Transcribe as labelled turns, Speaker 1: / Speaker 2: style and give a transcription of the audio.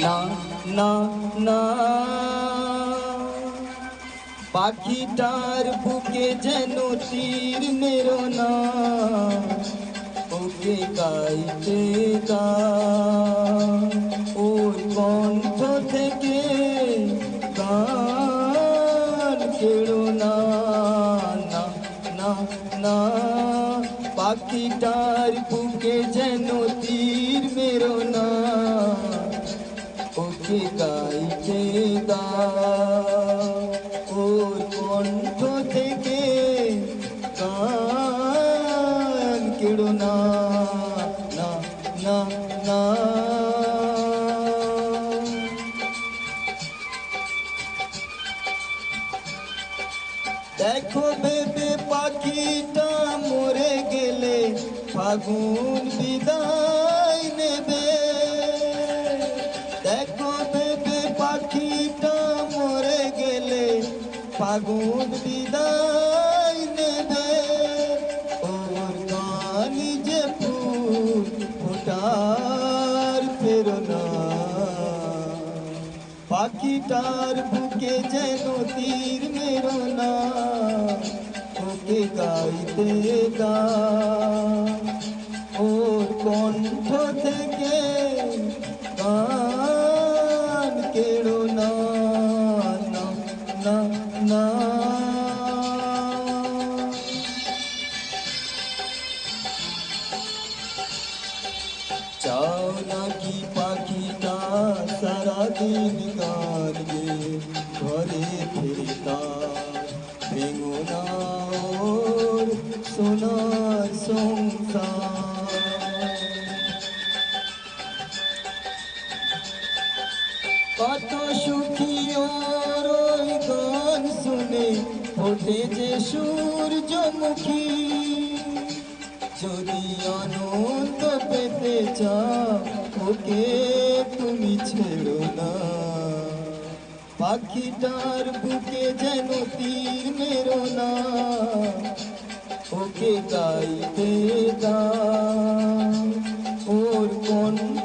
Speaker 1: না না না পাখিটার বুকে যেন তীর মেরো না, ওকে গাইতে গা ওর কণ্ঠ থেকে গান কেড়ো না। না না না পাখিটার বুকে যেন তীর মেরো না, ওকে গাইতে গা ওর কণ্ঠ থেকে গান কেড়ো না। না না না দেখো ভেবে পাখিটা মরে গেলে ফাগুন বিদায় নেবে। দেখো ভেবে পাখিটা মরে গেলে ফাগুন বিদায় নেবে। ওর গানি যে ফুল ফোটার ফেরো না, পাখিটার বুকে যেন তীর মেরো না, ওকে গাইতে গা ওর কণ্ঠ থেকে গান কেড়ো না। না না না চাও নাকি পাখিটা সারাদিন গান গে ঘরে ফিরতার ভেঙো না ওর সোনার সংসার। কত সুখী ওর ওই গান শুনে ওঠে যে সূর্যমুখী। যদি আনন্দ পেতে চাও ওকে তুমি ছেড়ো না, পাখিটার বুকে যেন তীর মেরো না, ওকে গাইতে গা ওর কণ্ঠ